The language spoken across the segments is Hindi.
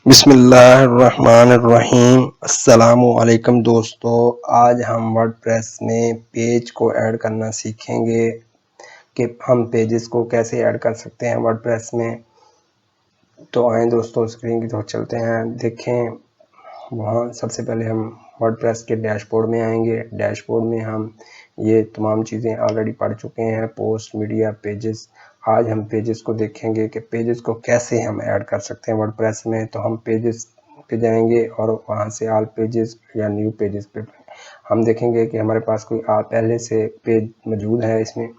बिस्मिल्लाहिर्रहमानिर्रहीम। अस्सलामुअलैकुम दोस्तों, आज हम वर्डप्रेस में पेज को ऐड करना सीखेंगे कि हम पेजेस को कैसे ऐड कर सकते हैं वर्डप्रेस में। तो आए दोस्तों, स्क्रीन की तरफ चलते हैं। देखें, वहाँ सबसे पहले हम वर्डप्रेस के डैशबोर्ड में आएंगे। डैशबोर्ड में हम ये तमाम चीज़ें ऑलरेडी पढ़ चुके हैं, पोस्ट, मीडिया, पेजेस। आज हम पेजेस को देखेंगे कि पेजेस को कैसे हम ऐड कर सकते हैं वर्डप्रेस में। तो हम पेजेस पे जाएंगे और वहाँ से ऑल पेजेस या न्यू पेजेस पे हम देखेंगे कि हमारे पास कोई पहले से पेज मौजूद है इसमें।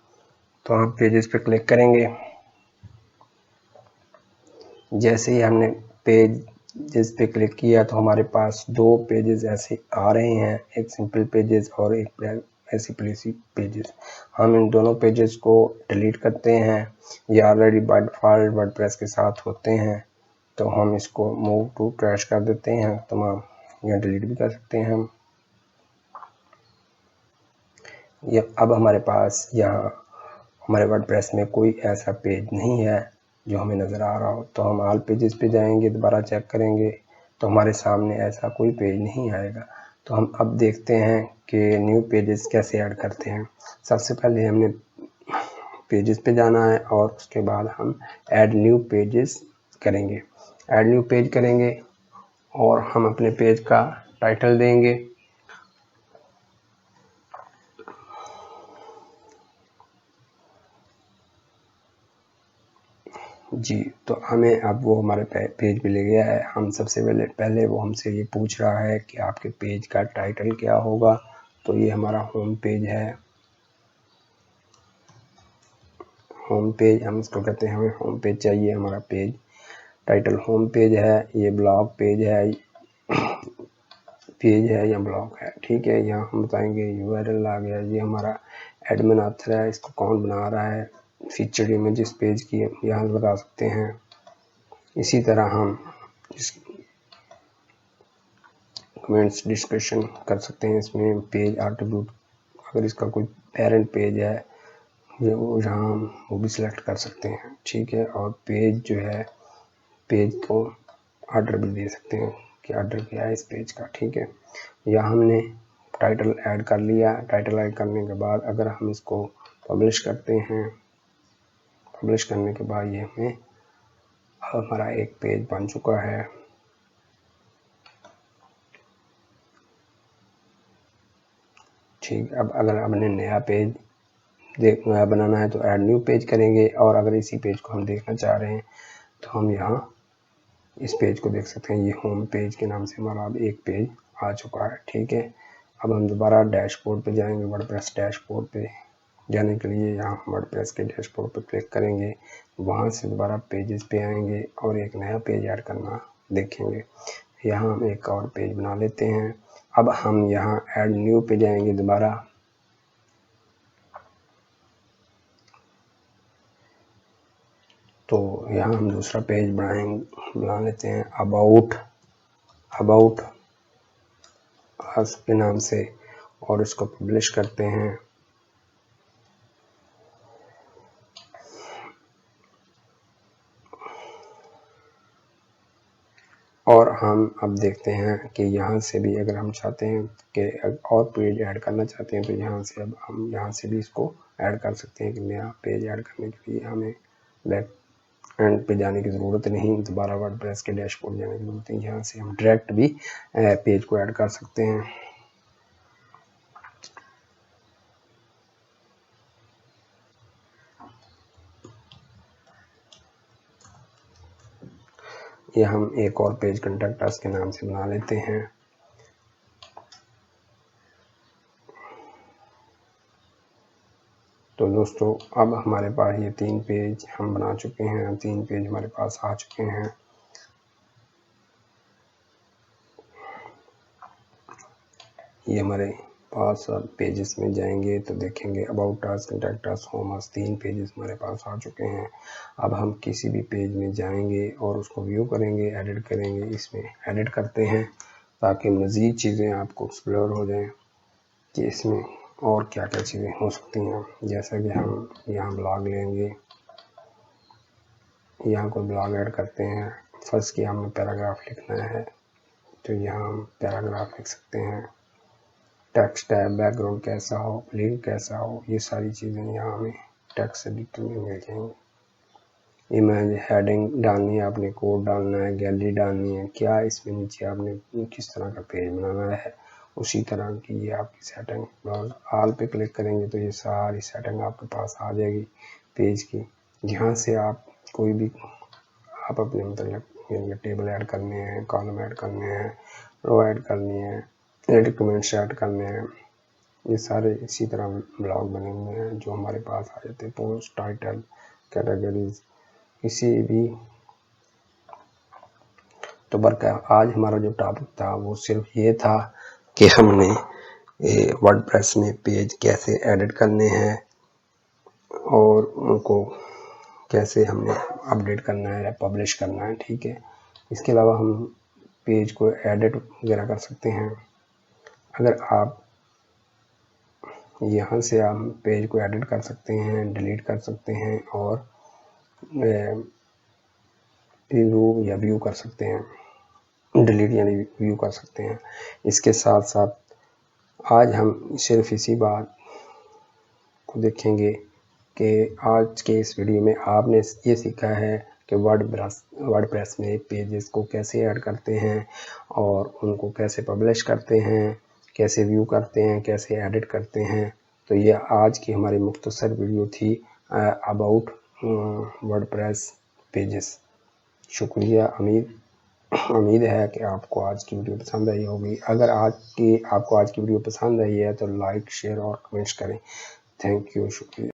तो हम पेजेस पे क्लिक करेंगे। जैसे ही हमने पेज जिस पे क्लिक किया तो हमारे पास दो पेजेस ऐसे आ रहे हैं, एक सिंपल पेजेस और एक ऐसी प्लेसी पेजेस। हम इन दोनों पेजेस को डिलीट करते हैं। ये ऑलरेडी बाय डिफ़ॉल्ट वर्डप्रेस के साथ होते हैं, तो हम इसको मूव टू ट्रैश कर देते हैं तमाम, या डिलीट भी कर सकते हैं हम। ये अब हमारे पास यहाँ हमारे वर्डप्रेस में कोई ऐसा पेज नहीं है जो हमें नज़र आ रहा हो। तो हम ऑल पेजेस पे जाएंगे, दोबारा चेक करेंगे तो हमारे सामने ऐसा कोई पेज नहीं आएगा। तो हम अब देखते हैं कि न्यू पेजेस कैसे ऐड करते हैं। सबसे पहले हमने पेजेस पे जाना है और उसके बाद हम ऐड न्यू पेजेस करेंगे। ऐड न्यू पेज करेंगे और हम अपने पेज का टाइटल देंगे। जी, तो हमें अब वो हमारे पेज पे ले गया है। हम सबसे पहले वो हमसे ये पूछ रहा है कि आपके पेज का टाइटल क्या होगा। तो ये हमारा होम पेज है। होम पेज हम इसको कहते हैं, हमें होम पेज चाहिए। हमारा पेज टाइटल होम पेज है, ये ब्लॉग पेज है, या ब्लॉग है। ठीक है, यहाँ हम बताएंगे यूआरएल आ गया। ये हमारा एडमिन ऑथर है, इसको कौन बना रहा है, फीचर्ड इमेजेस पेज की यहाँ लगा सकते हैं। इसी तरह हम कमेंट्स डिस्कशन कर सकते हैं। इसमें पेज एट्रीब्यूट, अगर इसका कोई पेरेंट पेज है ये वो यहाँ हम वो भी सिलेक्ट कर सकते हैं। ठीक है, और पेज जो है, पेज को ऑर्डर भी दे सकते हैं कि ऑर्डर क्या है इस पेज का। ठीक है, यहाँ हमने टाइटल ऐड कर लिया। टाइटल ऐड करने के बाद अगर हम इसको पब्लिश करते हैं, पब्लिश करने के बाद ये हमें हमारा एक पेज बन चुका है। ठीक, अब अगर हमने नया पेज बनाना है तो ऐड न्यू पेज करेंगे, और अगर इसी पेज को हम देखना चाह रहे हैं तो हम यहाँ इस पेज को देख सकते हैं। ये होम पेज के नाम से हमारा अब एक पेज आ चुका है। ठीक है, अब हम दोबारा डैशबोर्ड पे जाएंगे। वर्डप्रेस डैशबोर्ड पे जाने के लिए यहाँ वर्डप्रेस के डैशबोर्ड पे क्लिक करेंगे, वहाँ से दोबारा पेजेस पे आएंगे और एक नया पेज ऐड करना देखेंगे। यहाँ हम एक और पेज बना लेते हैं। अब हम यहाँ ऐड न्यू पे जाएंगे दोबारा। तो यहाँ हम दूसरा पेज बना लेते हैं, अबाउट अस के नाम से, और इसको पब्लिश करते हैं। और हम अब देखते हैं कि यहाँ से भी अगर हम चाहते हैं कि और पेज ऐड करना चाहते हैं तो यहाँ से अब हम यहाँ से भी इसको ऐड कर सकते हैं। कि नया पेज ऐड करने के लिए हमें बैक एंड पे जाने की ज़रूरत नहीं, दोबारा वर्डप्रेस के डैशबोर्ड जाने की ज़रूरत नहीं। यहाँ से हम डायरेक्ट भी पेज को ऐड कर सकते हैं। ये हम एक और पेज कॉन्टैक्ट अस के नाम से बना लेते हैं। तो दोस्तों, अब हमारे पास ये 3 पेज हम बना चुके हैं। 3 पेज हमारे पास आ चुके हैं। ये हमारे पास अब पेजेस में जाएंगे तो देखेंगे about us, contact us, home us, 3 pages हमारे पास आ चुके हैं। अब हम किसी भी पेज में जाएंगे और उसको व्यू करेंगे, एडिट करेंगे। इसमें एडिट करते हैं ताकि मज़ीद चीज़ें आपको एक्सप्लोर हो जाएं कि इसमें और क्या क्या चीज़ें हो सकती हैं। जैसा कि हम यहाँ ब्लॉग लेंगे, यहाँ कोई ब्लॉग ऐड करते हैं। फर्स्ट की हमें पैराग्राफ लिखना है तो यहाँ हम पैराग्राफ लिख सकते हैं। टेक्स्ट है, बैकग्राउंड कैसा हो, लिंक कैसा हो, ये सारी चीज़ें यहाँ हमें टेक्स्ट एडिटर में मिल जाएंगी। इमेज हेडिंग डालनी है, आपने कोड डालना है, गैलरी डालनी है, क्या इसमें नीचे आपने किस तरह का पेज बनाना है, उसी तरह की ये आपकी सेटिंग। ब्राउज ऑल पे क्लिक करेंगे तो ये सारी सेटिंग आपके पास आ जाएगी पेज की। यहाँ से आप कोई भी आप अपने मतलब टेबल ऐड करने हैं, कॉलम ऐड करने हैं, रो ऐड करनी है, एडिट कमेंट्स ऐड करने हैं, ये सारे इसी तरह ब्लॉग बने हुए हैं जो हमारे पास आ जाते हैं। पोस्ट, टाइटल, कैटेगरीज, किसी भी। तो आज हमारा जो टॉपिक था वो सिर्फ ये था कि हमने वर्डप्रेस में पेज कैसे एडिट करने हैं और उनको कैसे हमने अपडेट करना है या पब्लिश करना है, ठीक है। इसके अलावा हम पेज को एडिट वगैरह कर सकते हैं। अगर आप यहाँ से हम पेज को एडिट कर सकते हैं, डिलीट कर सकते हैं और रिव्यू या व्यू कर सकते हैं, डिलीट यानी व्यू कर सकते हैं। इसके साथ साथ आज हम सिर्फ इसी बात को देखेंगे कि आज के इस वीडियो में आपने ये सीखा है कि वर्डप्रेस में पेजेस को कैसे ऐड करते हैं और उनको कैसे पब्लिश करते हैं, कैसे व्यू करते हैं, कैसे एडिट करते हैं। तो ये आज की हमारी मुख्तसर वीडियो थी अबाउट वर्डप्रेस पेजेस। शुक्रिया। उम्मीद है कि आपको आज की वीडियो पसंद आई होगी। अगर आपको आज की वीडियो पसंद आई है तो लाइक, शेयर और कमेंट्स करें। थैंक यू, शुक्रिया।